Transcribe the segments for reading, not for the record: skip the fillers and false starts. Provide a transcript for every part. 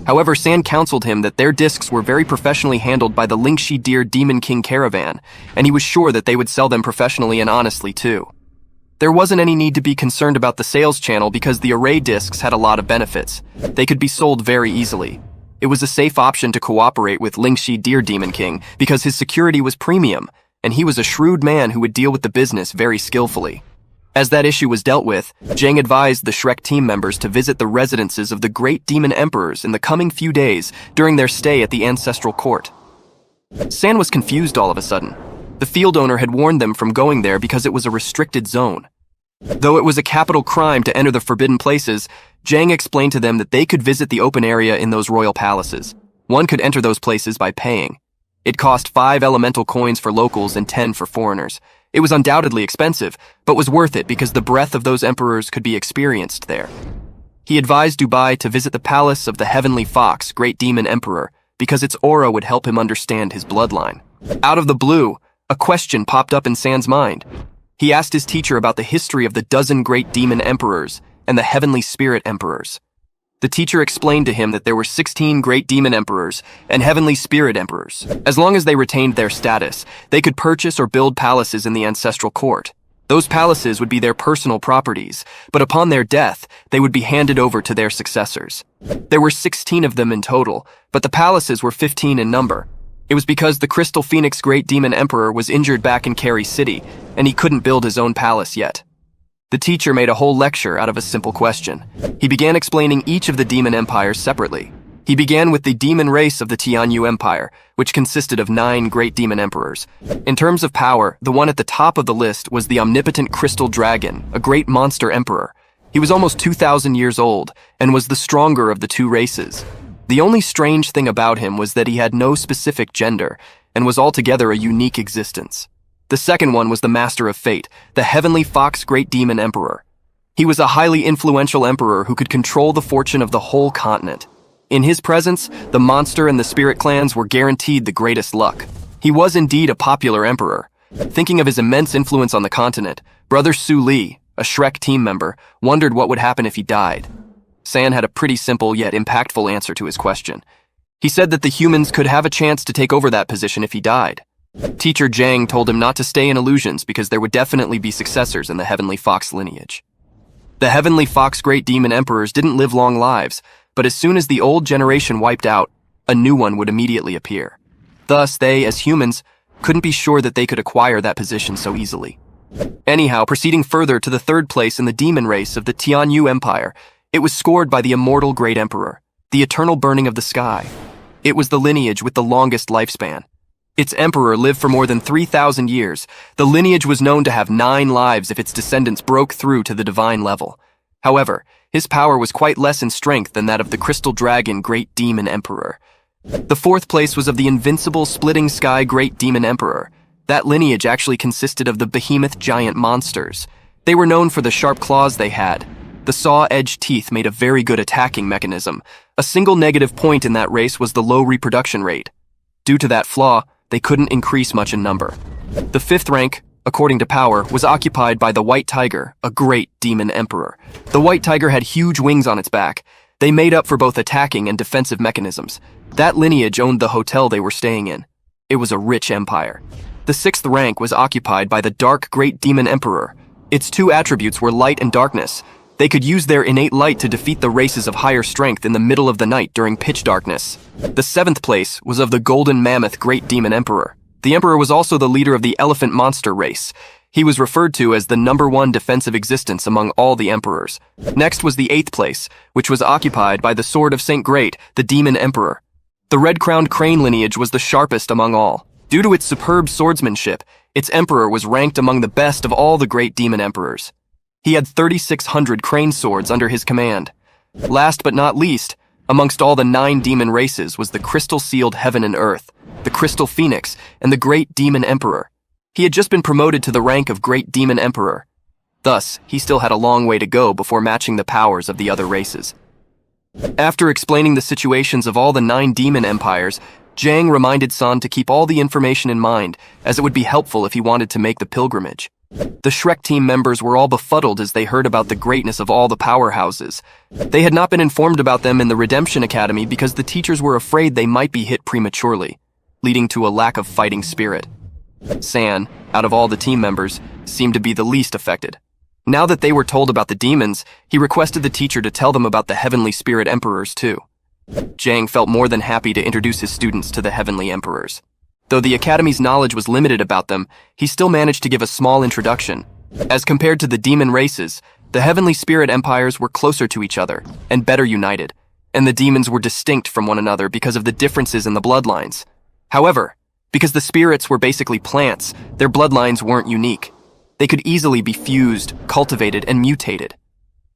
However, San counseled him that their discs were very professionally handled by the Lingxi Deer Demon King Caravan, and he was sure that they would sell them professionally and honestly too. There wasn't any need to be concerned about the sales channel because the array discs had a lot of benefits. They could be sold very easily. It was a safe option to cooperate with Lingxi Deer Demon King because his security was premium, and he was a shrewd man who would deal with the business very skillfully. As that issue was dealt with, Zhang advised the Shrek team members to visit the residences of the great demon emperors in the coming few days during their stay at the ancestral court. San was confused all of a sudden. The field owner had warned them from going there because it was a restricted zone. Though it was a capital crime to enter the forbidden places, Zhang explained to them that they could visit the open area in those royal palaces. One could enter those places by paying. It cost 5 elemental coins for locals and 10 for foreigners. It was undoubtedly expensive, but was worth it because the breath of those emperors could be experienced there. He advised Dubai to visit the palace of the Heavenly Fox, Great Demon Emperor, because its aura would help him understand his bloodline. Out of the blue, a question popped up in San's mind. He asked his teacher about the history of the 12 Great Demon Emperors and the Heavenly Spirit Emperors. The teacher explained to him that there were 16 Great Demon Emperors and Heavenly Spirit Emperors. As long as they retained their status, they could purchase or build palaces in the ancestral court. Those palaces would be their personal properties, but upon their death, they would be handed over to their successors. There were 16 of them in total, but the palaces were 15 in number. It was because the Crystal Phoenix Great Demon Emperor was injured back in Carrie City, and he couldn't build his own palace yet. The teacher made a whole lecture out of a simple question. He began explaining each of the demon empires separately. He began with the demon race of the Tianyu Empire, which consisted of 9 great demon emperors. In terms of power, the one at the top of the list was the omnipotent Crystal Dragon, a great monster emperor. He was almost 2,000 years old, and was the stronger of the two races. The only strange thing about him was that he had no specific gender, and was altogether a unique existence. The second one was the Master of Fate, the Heavenly Fox Great Demon Emperor. He was a highly influential emperor who could control the fortune of the whole continent. In his presence, the monster and the spirit clans were guaranteed the greatest luck. He was indeed a popular emperor. Thinking of his immense influence on the continent, Brother Su Li, a Shrek team member, wondered what would happen if he died. San had a pretty simple yet impactful answer to his question. He said that the humans could have a chance to take over that position if he died. Teacher Zhang told him not to stay in illusions because there would definitely be successors in the Heavenly Fox lineage. The Heavenly Fox Great Demon Emperors didn't live long lives, but as soon as the old generation wiped out, a new one would immediately appear. Thus, they, as humans, couldn't be sure that they could acquire that position so easily. Anyhow, proceeding further to the third place in the demon race of the Tianyu Empire, it was scored by the immortal Great Emperor, the eternal burning of the sky. It was the lineage with the longest lifespan. Its emperor lived for more than 3,000 years. The lineage was known to have 9 lives if its descendants broke through to the divine level. However, his power was quite less in strength than that of the Crystal Dragon Great Demon Emperor. The fourth place was of the invincible Splitting Sky Great Demon Emperor. That lineage actually consisted of the behemoth giant monsters. They were known for the sharp claws they had. The saw-edged teeth made a very good attacking mechanism. A single negative point in that race was the low reproduction rate. Due to that flaw, they couldn't increase much in number. The fifth rank, according to power, was occupied by the White Tiger, a great demon emperor. The White Tiger had huge wings on its back. They made up for both attacking and defensive mechanisms. That lineage owned the hotel they were staying in. It was a rich empire. The sixth rank was occupied by the Dark Great Demon Emperor. Its 2 attributes were light and darkness. They could use their innate light to defeat the races of higher strength in the middle of the night during pitch darkness. The 7th place was of the Golden Mammoth Great Demon Emperor. The emperor was also the leader of the elephant monster race. He was referred to as the #1 defensive existence among all the emperors. Next was the 8th place, which was occupied by the Sword of Saint Great, the Demon Emperor. The red-crowned crane lineage was the sharpest among all. Due to its superb swordsmanship, its emperor was ranked among the best of all the great demon emperors. He had 3,600 crane swords under his command. Last but not least, amongst all the 9 demon races was the crystal-sealed heaven and earth, the Crystal Phoenix, and the Great Demon Emperor. He had just been promoted to the rank of Great Demon Emperor. Thus, he still had a long way to go before matching the powers of the other races. After explaining the situations of all the 9 demon empires, Zhang reminded San to keep all the information in mind, as it would be helpful if he wanted to make the pilgrimage. The Shrek team members were all befuddled as they heard about the greatness of all the powerhouses. They had not been informed about them in the Redemption Academy because the teachers were afraid they might be hit prematurely, leading to a lack of fighting spirit. San, out of all the team members, seemed to be the least affected. Now that they were told about the demons, he requested the teacher to tell them about the Heavenly Spirit Emperors too. Jang felt more than happy to introduce his students to the Heavenly Emperors. Though the Academy's knowledge was limited about them, he still managed to give a small introduction. As compared to the demon races, the Heavenly Spirit Empires were closer to each other and better united, and the demons were distinct from one another because of the differences in the bloodlines. However, because the spirits were basically plants, their bloodlines weren't unique. They could easily be fused, cultivated, and mutated.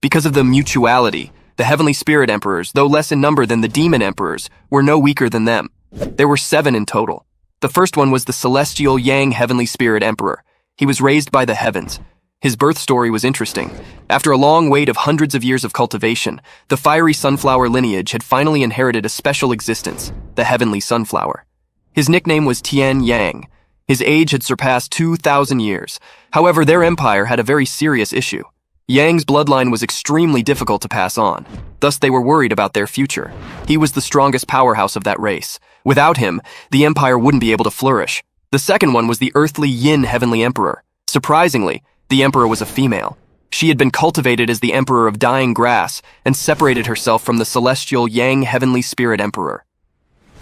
Because of the mutuality, the Heavenly Spirit Emperors, though less in number than the Demon Emperors, were no weaker than them. There were 7 in total. The first one was the Celestial Yang Heavenly Spirit Emperor. He was raised by the heavens. His birth story was interesting. After a long wait of hundreds of years of cultivation, the fiery sunflower lineage had finally inherited a special existence, the Heavenly Sunflower. His nickname was Tian Yang. His age had surpassed 2,000 years. However, their empire had a very serious issue. Yang's bloodline was extremely difficult to pass on. Thus, they were worried about their future. He was the strongest powerhouse of that race. Without him, the empire wouldn't be able to flourish. The second one was the earthly Yin Heavenly Emperor. Surprisingly, the emperor was a female. She had been cultivated as the Emperor of Dying Grass and separated herself from the celestial Yang Heavenly Spirit Emperor.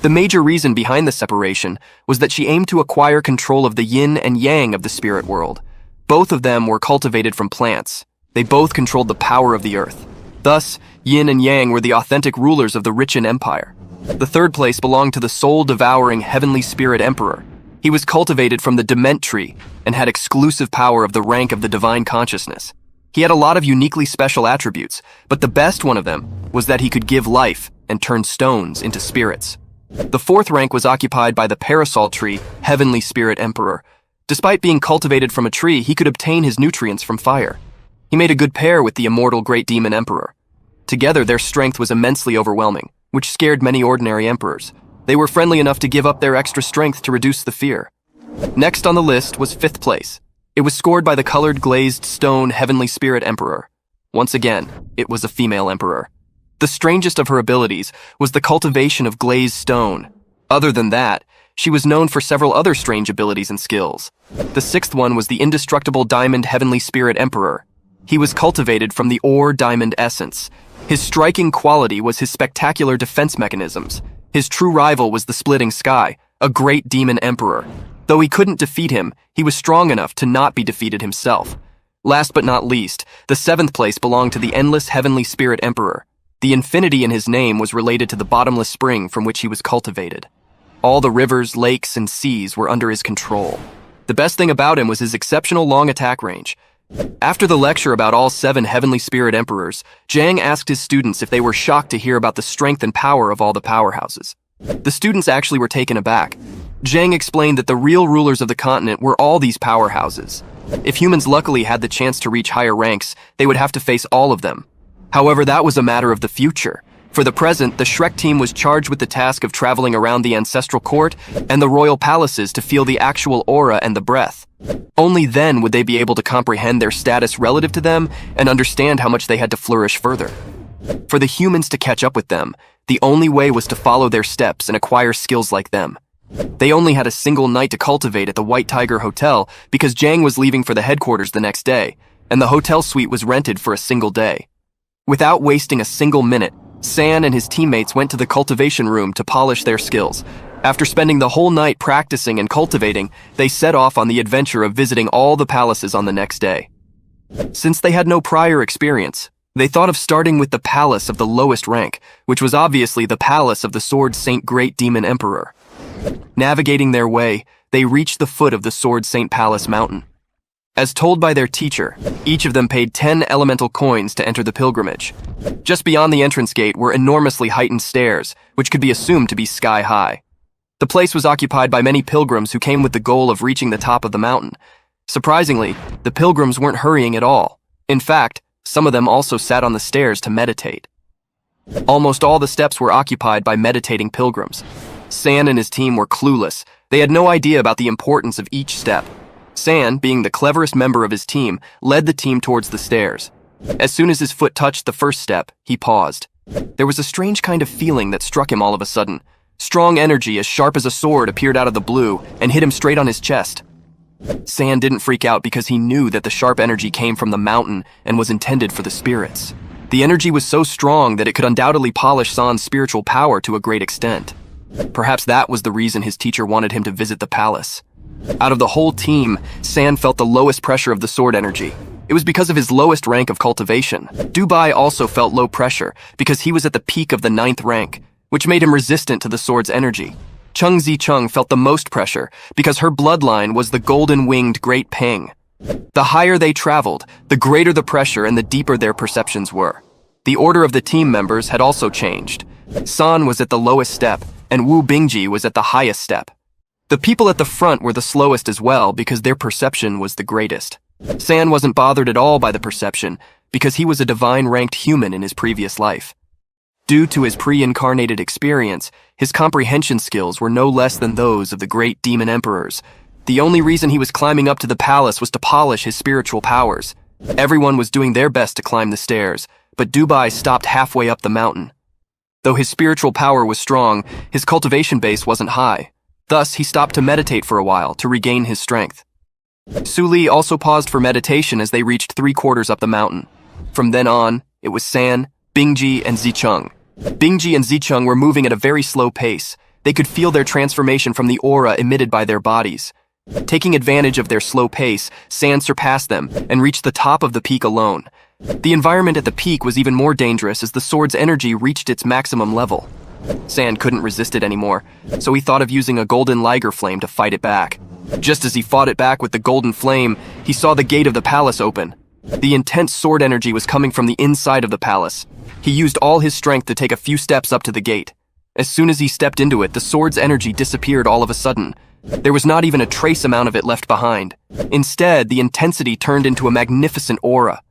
The major reason behind the separation was that she aimed to acquire control of the yin and yang of the spirit world. Both of them were cultivated from plants. They both controlled the power of the earth. Thus, yin and yang were the authentic rulers of the Richen Empire. The third place belonged to the soul-devouring Heavenly Spirit Emperor. He was cultivated from the Dement tree and had exclusive power of the rank of the divine consciousness. He had a lot of uniquely special attributes, but the best one of them was that he could give life and turn stones into spirits. The fourth rank was occupied by the Parasol tree Heavenly Spirit Emperor. Despite being cultivated from a tree, he could obtain his nutrients from fire. He made a good pair with the immortal Great Demon Emperor. Together, their strength was immensely overwhelming, which scared many ordinary emperors. They were friendly enough to give up their extra strength to reduce the fear. Next on the list was 5th place. It was scored by the colored glazed stone Heavenly Spirit Emperor. Once again, it was a female emperor. The strangest of her abilities was the cultivation of glazed stone. Other than that, she was known for several other strange abilities and skills. The 6th one was the indestructible Diamond Heavenly Spirit Emperor. He was cultivated from the ore diamond essence. His striking quality was his spectacular defense mechanisms. His true rival was the Splitting Sky, a great demon emperor. Though he couldn't defeat him, he was strong enough to not be defeated himself. Last but not least, the 7th place belonged to the Endless Heavenly Spirit Emperor. The infinity in his name was related to the bottomless spring from which he was cultivated. All the rivers, lakes, and seas were under his control. The best thing about him was his exceptional long attack range. After the lecture about all 7 Heavenly Spirit Emperors, Jang asked his students if they were shocked to hear about the strength and power of all the powerhouses. The students actually were taken aback. Jang explained that the real rulers of the continent were all these powerhouses. If humans luckily had the chance to reach higher ranks, they would have to face all of them. However, that was a matter of the future. For the present, the Shrek team was charged with the task of traveling around the ancestral court and the royal palaces to feel the actual aura and the breath. Only then would they be able to comprehend their status relative to them and understand how much they had to flourish further. For the humans to catch up with them, the only way was to follow their steps and acquire skills like them. They only had a single night to cultivate at the White Tiger Hotel because Jang was leaving for the headquarters the next day, and the hotel suite was rented for a single day. Without wasting a single minute, San and his teammates went to the cultivation room to polish their skills. After spending the whole night practicing and cultivating, they set off on the adventure of visiting all the palaces on the next day. Since they had no prior experience, they thought of starting with the palace of the lowest rank, which was obviously the palace of the Sword Saint Great Demon Emperor. Navigating their way, they reached the foot of the Sword Saint Palace mountain. As told by their teacher, each of them paid 10 elemental coins to enter the pilgrimage. Just beyond the entrance gate were enormously heightened stairs, which could be assumed to be sky-high. The place was occupied by many pilgrims who came with the goal of reaching the top of the mountain. Surprisingly, the pilgrims weren't hurrying at all. In fact, some of them also sat on the stairs to meditate. Almost all the steps were occupied by meditating pilgrims. San and his team were clueless. They had no idea about the importance of each step. San, being the cleverest member of his team, led the team towards the stairs. As soon as his foot touched the first step, he paused. There was a strange kind of feeling that struck him all of a sudden. Strong energy as sharp as a sword appeared out of the blue and hit him straight on his chest. San didn't freak out because he knew that the sharp energy came from the mountain and was intended for the spirits. The energy was so strong that it could undoubtedly polish San's spiritual power to a great extent. Perhaps that was the reason his teacher wanted him to visit the palace. Out of the whole team, San felt the lowest pressure of the sword energy. It was because of his lowest rank of cultivation. Dubai also felt low pressure because he was at the peak of the 9th rank, which made him resistant to the sword's energy. Chung Zicheng felt the most pressure because her bloodline was the golden-winged Great Ping. The higher they traveled, the greater the pressure and the deeper their perceptions were. The order of the team members had also changed. San was at the lowest step, and Wu Bingji was at the highest step. The people at the front were the slowest as well because their perception was the greatest. San wasn't bothered at all by the perception because he was a divine-ranked human in his previous life. Due to his pre-incarnated experience, his comprehension skills were no less than those of the great demon emperors. The only reason he was climbing up to the palace was to polish his spiritual powers. Everyone was doing their best to climb the stairs, but Dubai stopped halfway up the mountain. Though his spiritual power was strong, his cultivation base wasn't high. Thus, he stopped to meditate for a while to regain his strength. Su Li also paused for meditation as they reached 3/4 up the mountain. From then on, it was San, Bingji, and Zicheng. Bingji and Zicheng were moving at a very slow pace. They could feel their transformation from the aura emitted by their bodies. Taking advantage of their slow pace, San surpassed them and reached the top of the peak alone. The environment at the peak was even more dangerous as the sword's energy reached its maximum level. San couldn't resist it anymore, so he thought of using a golden liger flame to fight it back. Just as he fought it back with the golden flame, he saw the gate of the palace open. The intense sword energy was coming from the inside of the palace. He used all his strength to take a few steps up to the gate. As soon as he stepped into it, the sword's energy disappeared all of a sudden. There was not even a trace amount of it left behind. Instead, the intensity turned into a magnificent aura.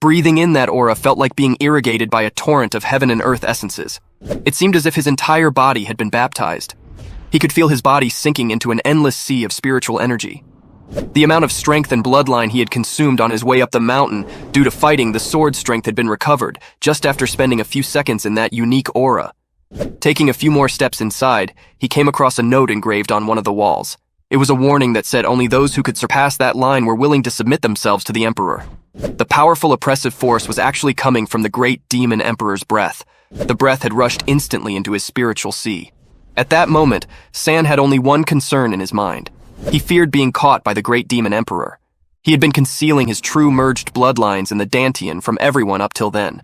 Breathing in that aura felt like being irrigated by a torrent of heaven and earth essences. It seemed as if his entire body had been baptized. He could feel his body sinking into an endless sea of spiritual energy. The amount of strength and bloodline he had consumed on his way up the mountain due to fighting the sword strength had been recovered just after spending a few seconds in that unique aura. Taking a few more steps inside, he came across a note engraved on one of the walls. It was a warning that said only those who could surpass that line were willing to submit themselves to the emperor. The powerful oppressive force was actually coming from the great demon emperor's breath. The breath had rushed instantly into his spiritual sea. At that moment, San had only one concern in his mind. He feared being caught by the great demon emperor. He had been concealing his true merged bloodlines in the Dantian from everyone up till then.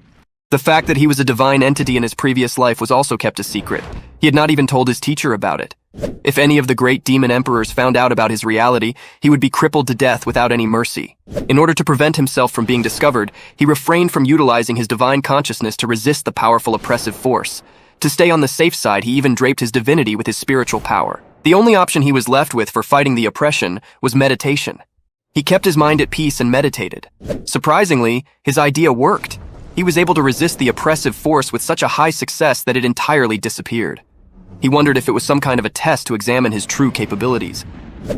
The fact that he was a divine entity in his previous life was also kept a secret. He had not even told his teacher about it. If any of the great demon emperors found out about his reality, he would be crippled to death without any mercy. In order to prevent himself from being discovered, he refrained from utilizing his divine consciousness to resist the powerful oppressive force. To stay on the safe side, he even draped his divinity with his spiritual power. The only option he was left with for fighting the oppression was meditation. He kept his mind at peace and meditated. Surprisingly, his idea worked. He was able to resist the oppressive force with such a high success that it entirely disappeared. He wondered if it was some kind of a test to examine his true capabilities.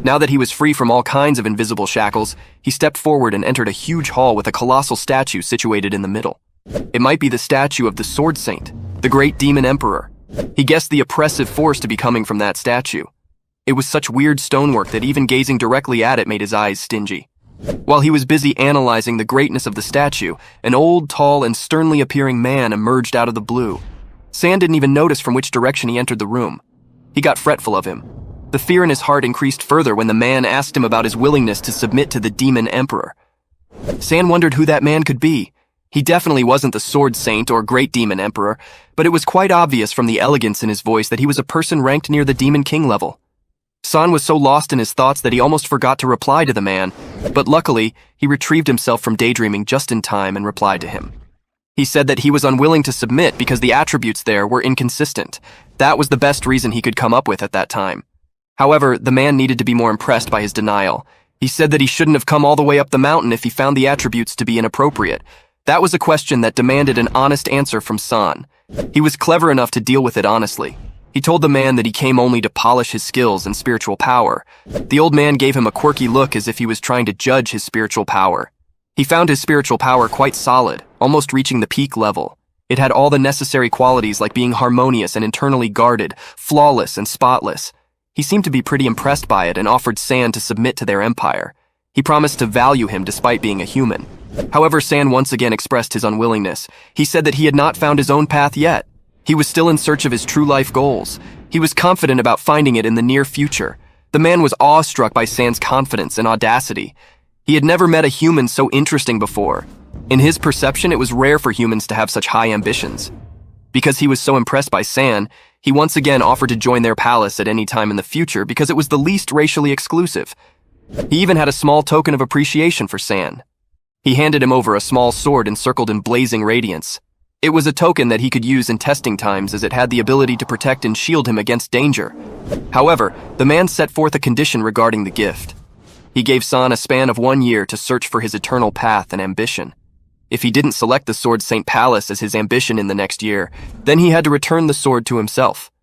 Now that he was free from all kinds of invisible shackles, he stepped forward and entered a huge hall with a colossal statue situated in the middle. It might be the statue of the Sword Saint, the great demon emperor. He guessed the oppressive force to be coming from that statue. It was such weird stonework that even gazing directly at it made his eyes stingy. While he was busy analyzing the greatness of the statue, an old, tall, and sternly appearing man emerged out of the blue. San didn't even notice from which direction he entered the room. He got fretful of him. The fear in his heart increased further when the man asked him about his willingness to submit to the demon emperor. San wondered who that man could be. He definitely wasn't the Sword Saint or Great Demon Emperor, but it was quite obvious from the elegance in his voice that he was a person ranked near the Demon King level. San was so lost in his thoughts that he almost forgot to reply to the man, but luckily, he retrieved himself from daydreaming just in time and replied to him. He said that he was unwilling to submit because the attributes there were inconsistent. That was the best reason he could come up with at that time. However, the man needed to be more impressed by his denial. He said that he shouldn't have come all the way up the mountain if he found the attributes to be inappropriate. That was a question that demanded an honest answer from San. He was clever enough to deal with it honestly. He told the man that he came only to polish his skills and spiritual power. The old man gave him a quirky look as if he was trying to judge his spiritual power. He found his spiritual power quite solid, almost reaching the peak level. It had all the necessary qualities like being harmonious and internally guarded, flawless and spotless. He seemed to be pretty impressed by it and offered San to submit to their empire. He promised to value him despite being a human. However, San once again expressed his unwillingness. He said that he had not found his own path yet. He was still in search of his true life goals. He was confident about finding it in the near future. The man was awestruck by San's confidence and audacity. He had never met a human so interesting before. In his perception, it was rare for humans to have such high ambitions. Because he was so impressed by San, he once again offered to join their palace at any time in the future because it was the least racially exclusive. He even had a small token of appreciation for San. He handed him over a small sword encircled in blazing radiance. It was a token that he could use in testing times as it had the ability to protect and shield him against danger. However, the man set forth a condition regarding the gift. He gave San a span of 1 year to search for his eternal path and ambition. If he didn't select the Sword Saint Palace as his ambition in the next year, then he had to return the sword to himself.